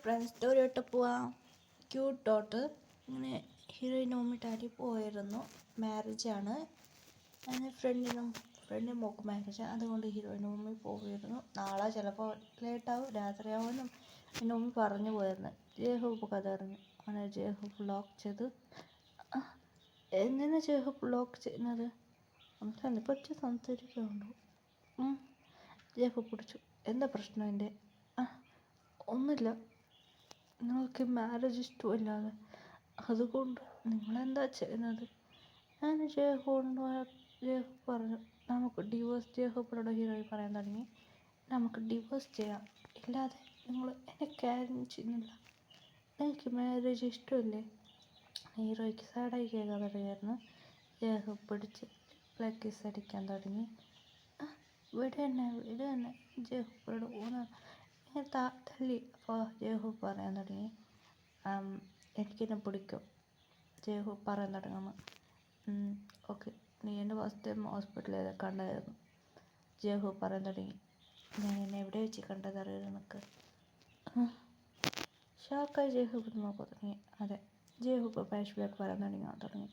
Front story ഇട്ട് പോവാം. Cute dot ഇങ്ങനെ ഹീറോയിനും ഉമ്മിട്ടാരി പോയിരുന്നു. മാരേജാണ്. അങ്ങനെ ഫ്രണ്ടിനും മോക്ക് മാരേജ്, അതുകൊണ്ട് ഹീറോയിനും ഉമ്മി പോയിരുന്നു. നാളെ ചിലപ്പോൾ ലേറ്റാവും, രാത്രിയാവുമെന്നും എൻ്റെ ഉമ്മി പറഞ്ഞു പോയിരുന്നു. ജേഹൂബ് കഥ അറിഞ്ഞു. അങ്ങനെ ജേഹൂബ് ലോക്ക് ചെയ്ത്. എന്തിനാ ജേഹൂബ് ലോക്ക് ചെയ്യുന്നത്? നമുക്ക് കുറച്ച് സംസാരിക്കാനുണ്ടോ? ജേഹൂബ് പിടിച്ചു. എന്താ പ്രശ്നം എൻ്റെ? ഒന്നുമില്ല, നിങ്ങൾക്ക് മാരേജ് ഇഷ്ടമില്ലാതെ, അതുകൊണ്ട് നിങ്ങളെന്താ ചെയ്യുന്നത്? ഞാൻ ജേഹൂബ് പറഞ്ഞു, നമുക്ക് ഡിവോഴ്സ്. ജേഹൂബിനോട് ഹീറോയി പറയാൻ തുടങ്ങി, നമുക്ക് ഡിവോഴ്സ് ചെയ്യാം. ഇല്ലാതെ നിങ്ങൾ എന്നെ കാര്യം ചെയ്യുന്നില്ല. എനിക്ക് മാരേജ് ഇഷ്ടമില്ലേ? ഹീറോയ്ക്ക് സാഡായി കേൾക്കാൻ തുടങ്ങിയായിരുന്നു. ജേഹൂബ് പിടിച്ച് കിസ് അടിക്കാൻ തുടങ്ങി. വിട തന്നെ ജേഹൂബിനോട് തല്ലി. അപ്പോൾ ജേഹൂബ് പറയാൻ തുടങ്ങി, എനിക്കെന്നെ പിടിക്കും. ജേഹൂബ് പറയാൻ തുടങ്ങുന്നു. ഓക്കെ, നീ എൻ്റെ ഫസ്റ്റ് ടൈം ഹോസ്പിറ്റലിൽ കണ്ടായിരുന്നു. ജേഹൂബ് പറയാൻ തുടങ്ങി, ഞാൻ എന്നെ എവിടെ വെച്ച് കണ്ടതറിയാം നിനക്ക്? ഷോക്കായി ജേഹൂബ് നോക്കാൻ തുടങ്ങി. അതെ, ജേഹൂബ് ഫ്ലാഷ് ബാക്ക് പറയാൻ തുടങ്ങി.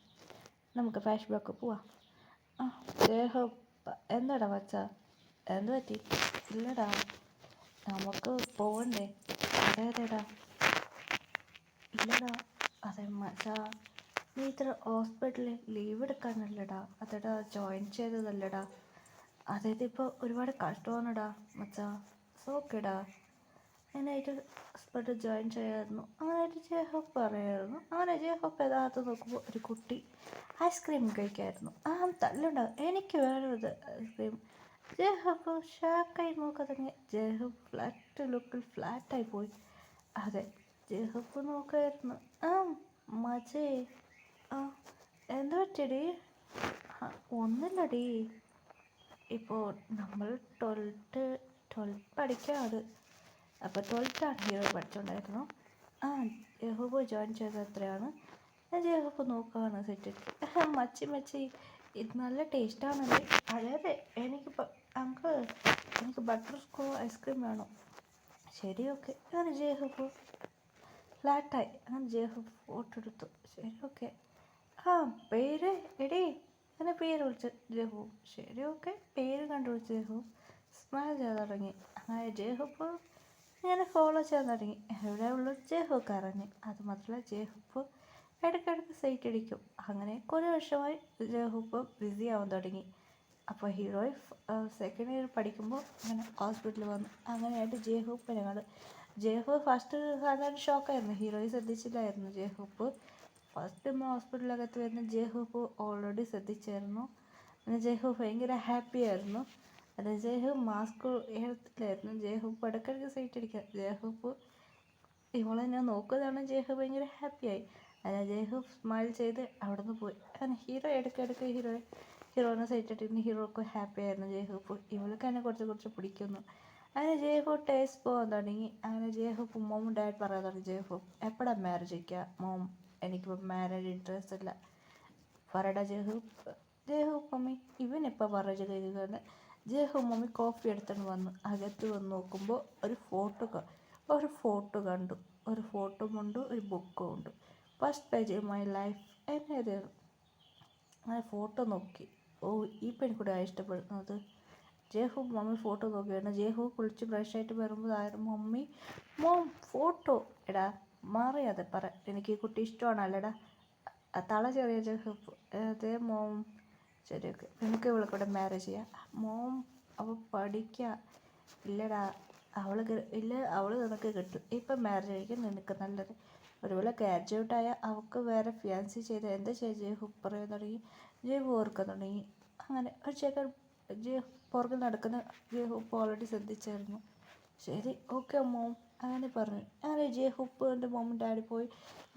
നമുക്ക് ഫ്ലാഷ് ബാക്ക് പോവാം. ജേഹൂബ്, എന്താടാ വച്ചാ, എന്ത് പറ്റി? ഇല്ലടാ, നമുക്ക് പോവണ്ടേ? അതേടാ. ഇല്ലടാ, അതെ മച്ചാ, നീ ഇത്ര ഹോസ്പിറ്റലിൽ ലീവ് എടുക്കാനല്ലടാ, അതെടാ ജോയിൻ ചെയ്തതല്ലടാ. അതായത് ഇപ്പോൾ ഒരുപാട് കഷ്ടമാണെടാ മച്ചാ. സോക്കെടാ, അങ്ങനെയായിട്ട് ഹോസ്പിറ്റൽ ജോയിൻ ചെയ്യായിരുന്നു. അങ്ങനെയായിട്ട് ജേഹൂബ് പറയായിരുന്നു. അങ്ങനെ ജേഹൂബ് യഥാർത്ഥം നോക്കുമ്പോൾ ഒരു കുട്ടി ഐസ്ക്രീം കഴിക്കായിരുന്നു. തല്ലുണ്ടാകും, എനിക്ക് വേണത് ഐസ്ക്രീം. ജേഹൂബ് ഷാക്കായി നോക്കാൻ തുടങ്ങി. ജേഹൂബ് ഫ്ലാറ്റ് ലുക്കിൽ ഫ്ലാറ്റായി പോയി. അതെ, ജേഹൂബ് നോക്കായിരുന്നു. മജേ, എന്താ പറ്റിയടി? ഒന്നുമില്ലടി, ഇപ്പോൾ നമ്മൾ ട്വൽത്ത് പഠിക്കാണ്. അപ്പോൾ 12ാണ് ഹീറോ പഠിച്ചുകൊണ്ടായിരുന്നു. ജേഹൂബ് ജോയിൻ ചെയ്തത് എത്രയാണ്? ജേഹൂബ് നോക്കുകയാണ് സെറ്റ്. മച്ചി ഇത് നല്ല ടേസ്റ്റാണല്ലേ? അതെ, എനിക്കിപ്പോൾ എനിക്ക് ബട്ടർ സ്കോച്ച് ഐസ്ക്രീം വേണം. ശരി, ഓക്കെ. അങ്ങനെ ജേഹൂബ് ഫ്ലാറ്റായി. അങ്ങനെ ജേഹൂബ് ഫോട്ടോ എടുത്തു. ശരി, ഓക്കെ. പേര് എടീ, അങ്ങനെ പേര് വിളിച്ചു ജേഹൂബ്. ശരി, ഓക്കെ. പേര് കണ്ടുപിടിച്ച് ജേഹൂബ് സ്മൈൽ ചെയ്ത് തുടങ്ങി. അങ്ങനെ ജേഹൂബ് ഇങ്ങനെ ഫോളോ ചെയ്യാൻ തുടങ്ങി. എവിടെ ഉള്ളു ജേഹൂബ് അറിഞ്ഞു. അതുമാത്രമല്ല, ജേഹൂബ് ഇടയ്ക്കിടയ്ക്ക് സൈറ്റ് അടിക്കും. അങ്ങനെ കുറേ വർഷമായി ജേഹൂബ് ബിസി ആവാൻ തുടങ്ങി. അപ്പോൾ ഹീറോയി സെക്കൻഡ് ഇയർ പഠിക്കുമ്പോൾ അങ്ങനെ ഹോസ്പിറ്റലിൽ വന്നു. അങ്ങനെയായിട്ട് ജേഹൂബിനെ കണ്ട്. ജേഹൂബ് ഫസ്റ്റ് കാണാൻ ഷോക്കായിരുന്നു. ഹീറോയി ശ്രദ്ധിച്ചില്ലായിരുന്നു. ജേഹൂബ് ഫസ്റ്റ് ഹോസ്പിറ്റലിനകത്ത് വരുന്ന ജേഹൂബ് ഓൾറെഡി ശ്രദ്ധിച്ചായിരുന്നു. പിന്നെ ജേഹൂബ് ഭയങ്കര ഹാപ്പി ആയിരുന്നു. അത് ജേഹൂബ് മാസ്ക് എടുത്തില്ലായിരുന്നു. ജേഹൂബ് ഇടയ്ക്കിടയ്ക്ക് സൈറ്റ് അടിക്കുക. ജേഹൂബ് ഇവളെന്നെ നോക്കുന്നതാണ്. ജേഹൂബ് ഭയങ്കര ഹാപ്പിയായി. അല്ല, ജേഹൂബ് സ്മൈൽ ചെയ്ത് അവിടെ നിന്ന് പോയി. അങ്ങനെ ഹീറോ ഇടയ്ക്കിടയ്ക്ക് ഹീറോനെ സൈറ്റ് അടിക്കുന്ന. ഹീറോക്ക് ഹാപ്പി ആയിരുന്നു. ജേഹൂബ് ഇവൾക്ക് തന്നെ കുറച്ച് പിടിക്കുന്നു. അങ്ങനെ ജേഹൂബ് ടേസ്റ്റ് പോകാൻ തുടങ്ങി. അങ്ങനെ ജേഹൂബ് മോമും ഡാഡ് പറയാൻ തുടങ്ങി. ജേഹൂബ് എപ്പോഴാ മാരേജ് വയ്ക്കുക? മോം, എനിക്കിപ്പോൾ മാരേജ് ഇൻട്രസ്റ്റ് ഇല്ല. പറയടാ ജേഹൂബ് മമ്മി, ഇവനെപ്പോൾ മാരേജ് കഴിക്കുന്നത്? ജേഹൂബ് മമ്മി കോഫി എടുത്തുകൊണ്ട് വന്നു. അകത്ത് വന്ന് നോക്കുമ്പോൾ ഒരു ഫോട്ടോ കണ്ടു. ഒരു ഫോട്ടോ ഉണ്ട്, ഒരു ബുക്കും ഉണ്ട്. ഫസ്റ്റ് പേജ് മൈ ലൈഫ് എന്നെഴുതിയത്. അങ്ങനെ ഫോട്ടോ നോക്കി. ഈ പെൺകുട്ടിയാണ് ഇഷ്ടപ്പെടുന്നത്. ജേഹൂബ് മമ്മി ഫോട്ടോ നോക്കിയാണ്. ജേഹൂബ് കുളിച്ച് ബ്രഷായിട്ട് വരുമ്പോൾ മമ്മി, മോം ഫോട്ടോ. എടാ മാറിയാതെ പറ, എനിക്ക് ഈ കുട്ടി ഇഷ്ടമാണല്ലേടാ? തള ചെറിയ ജേഹൂബ്. അതേ മോം. ശരി, ഓക്കെ. എനിക്ക് ഇവളെക്കൂടെ മാരേജ് ചെയ്യാം. മോം, അവൾ പഠിക്കുക. ഇല്ലടാ, അവൾ നിനക്ക് കിട്ടും. ഇപ്പം മാരേജ് കഴിക്കാൻ നിനക്ക് നല്ലത്. ഒരുപോലെ ഗ്രാജുവേറ്റായ അവൾക്ക് വേറെ ഫിയാൻസി ചെയ്ത് എന്താ ചെയ്യുക? ജേഹൂബ് പറയാൻ തുടങ്ങി. ജേഹൂബ് ഓർക്കാൻ തുടങ്ങി. അങ്ങനെ ഒരു ചെക്കൻ പുറകെ നടക്കുന്ന ജേഹൂബ് ഓൾറെഡി ശ്രദ്ധിച്ചായിരുന്നു. ശരി, ഓക്കെ മോം, അങ്ങനെ പറഞ്ഞു. അങ്ങനെ ജേഹൂബിൻ്റെ മോമും ഡാഡി പോയി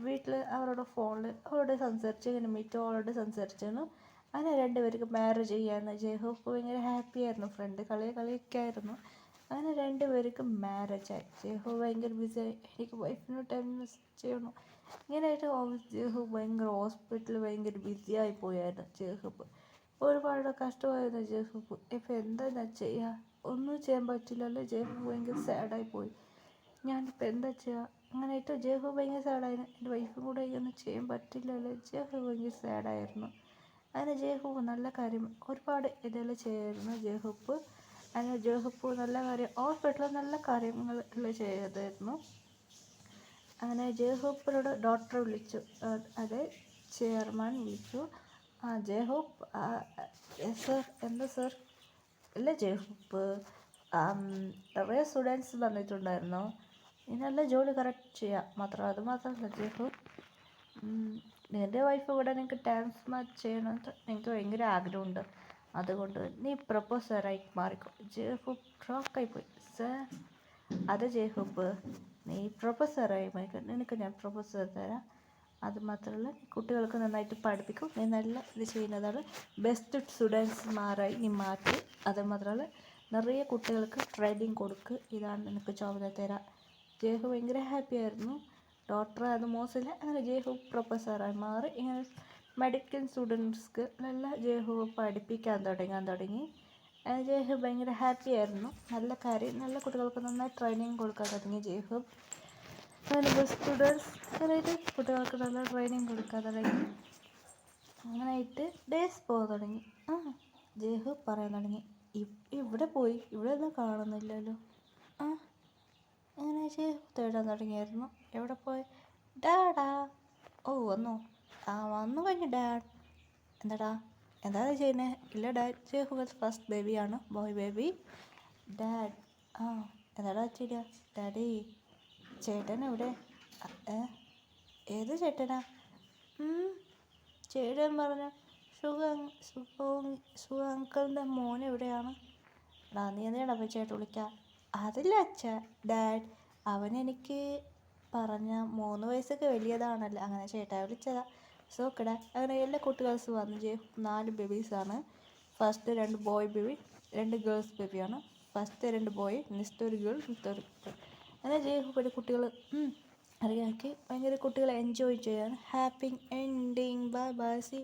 വീട്ടിൽ അവരുടെ ഫോണിൽ അവരോട് സംസാരിച്ച് ഇങ്ങനെ അവളോട് സംസാരിച്ചായിരുന്നു. അങ്ങനെ രണ്ടുപേർക്ക് മാരേജ് ചെയ്യാമെന്ന്. ജേഹൂബ് ഭയങ്കര ഹാപ്പി ആയിരുന്നു. ഫ്രണ്ട് കളിയൊക്കെയായിരുന്നു. അങ്ങനെ രണ്ടുപേർക്കും മാരേജായി. ജേഹൂബ് ഭയങ്കര ബിസിയായി. എനിക്ക് വൈഫിന് ടൈം ചെയ്യണം. ഇങ്ങനെയായിട്ട് ജേഹൂബ് ഭയങ്കര ഹോസ്പിറ്റലിൽ ഭയങ്കര ബിസിയായി പോയായിരുന്നു. ജേഹൂബ് ഒരുപാട് കഷ്ടമായിരുന്നു. ജേഹൂബ് ഇപ്പം എന്താ ഞാൻ ചെയ്യുക? ഒന്നും ചെയ്യാൻ പറ്റില്ലല്ലോ. ജേഹൂബ് ഭയങ്കര സാഡായി പോയി. ഞാനിപ്പോൾ എന്താ ചെയ്യുക? അങ്ങനെയായിട്ട് ജേഹു ഭയങ്കര സാഡായിരുന്നു. എൻ്റെ വൈഫും കൂടെ ഒന്നും ചെയ്യാൻ പറ്റില്ലല്ലോ. ജേഹു ഭയങ്കര സാഡായിരുന്നു. അങ്ങനെ ജേഹു നല്ല കാര്യം ഒരുപാട് ഇതെല്ലാം ചെയ്യായിരുന്നു ജേഹുപ്പ്. അങ്ങനെ ജേഹുപ്പ് നല്ല കാര്യം ഹോസ്പിറ്റലിൽ നല്ല കാര്യങ്ങൾ എല്ലാം ചെയ്തായിരുന്നു. അങ്ങനെ ജേഹൂപ്പിനോട് ഡോക്ടറെ വിളിച്ചു, അതെ ചെയർമാൻ വിളിച്ചു. ജേഹൂപ്പ് സർ എന്താ സർ? ഇല്ല ജേഹൂപ്പ്, കുറേ സ്റ്റുഡൻസ് വന്നിട്ടുണ്ടായിരുന്നു. ഇനി ജോലി കറക്റ്റ് ചെയ്യാം മാത്രം. അത് മാത്രമല്ല ജേഹൂപ്പ്, നിൻ്റെ വൈഫ് കൂടെ നിനക്ക് ട്രാൻസ്ഫർ ചെയ്യണമെന്ന് എനിക്ക് ഭയങ്കര ആഗ്രഹമുണ്ട്. അതുകൊണ്ട് നീ പ്രൊപ്പോസറായി മാറിക്കോ. ജേഹൂപ്പ് ഷോക്കായിപ്പോയി. സർ അതെ ജേഹൂപ്പ്, നീ പ്രൊഫസറായി മാറിക്കോ, നിനക്ക് ഞാൻ പ്രൊഫസർ തരാം. അത് മാത്രമല്ല നീ കുട്ടികൾക്ക് നന്നായിട്ട് പഠിപ്പിക്കും. നീ നല്ല ഇത് ചെയ്യുന്നതാണ്. ബെസ്റ്റ് സ്റ്റുഡൻസ്മാരായി നീ മാറ്റി. അത് മാത്രമല്ല നിറയെ കുട്ടികൾക്ക് ട്രെയിനിങ് കൊടുക്ക്. ഇതാണ് നിനക്ക് ചുമതല തരാം. ജേഹു ഭയങ്കര ഹാപ്പി ആയിരുന്നു. ഡോക്ടർ അത് മോശമില്ല. അങ്ങനെ ജേഹു പ്രൊഫസറായി മാറി. ഇങ്ങനെ മെഡിക്കൽ സ്റ്റുഡൻസ്ക്ക് എല്ലാം ജേഹു പഠിപ്പിക്കാൻ തുടങ്ങി. ജേഹു ഭയങ്കര ഹാപ്പി ആയിരുന്നു. നല്ല കാര്യം, നല്ല കുട്ടികൾക്ക് നന്നായി ട്രെയിനിങ് കൊടുക്കാൻ തുടങ്ങി ജേഹു. അങ്ങനെ ബെസ്റ്റ് സ്റ്റുഡൻസ് അങ്ങനെയായിട്ട് കുട്ടികൾക്ക് നല്ല ട്രെയിനിങ് കൊടുക്കാൻ തുടങ്ങി. അങ്ങനെയായിട്ട് ഡേയ്സ് പോകാൻ തുടങ്ങി. ജേഹു പറയാൻ തുടങ്ങി, ഇവിടെ പോയി, ഇവിടെ ഒന്നും കാണുന്നില്ലല്ലോ. അങ്ങനെ ജേഹു തേടാൻ തുടങ്ങിയായിരുന്നു. എവിടെ പോയി? ഡാഡാ, ഓ വന്നു. വന്നു കഴിഞ്ഞു ഡാഡ്. എന്താടാ എന്താ ചെയ്യുന്നത്? ഇല്ല ഡാഡ്, ജേഹു ഫസ്റ്റ് ബേബിയാണ്, ബോയ് ബേബി. ഡാഡ് എന്താടാ ചെയ്യുക? ഡാഡി ചേട്ടൻ എവിടെ? ഏത് ചേട്ടനാ? ചേട്ടൻ പറഞ്ഞ സുഖ അങ്കിളിൻ്റെ മോൻ എവിടെയാണ്? നീ എന്തിനാണ് അപ്പോൾ ചേട്ടൻ വിളിക്കാം? അതില്ല അച്ഛാ, ഡാഡ് അവൻ എനിക്ക് പറഞ്ഞ 3 വയസ്സൊക്കെ വലിയതാണല്ലോ, അങ്ങനെ ചേട്ടാ വിളിച്ചതാ. സോക്കടാ. അങ്ങനെ എല്ലാ കുട്ടികൾസും വന്നു. 4 ബേബീസാണ്. ഫസ്റ്റ് 2 ബോയ് ബേബി, 2 ഗേൾസ് ബേബിയാണ്. ഫസ്റ്റ് 2 ബോയ്, നെക്സ്റ്റ് ഒരു ഗേൾ, ഒരു അങ്ങനെ ജേഹു കുട്ടികൾ അറിയാക്കി ഭയങ്കര കുട്ടികൾ എൻജോയ് ചെയ്യാൻ. Happy ending. Bye bye, see.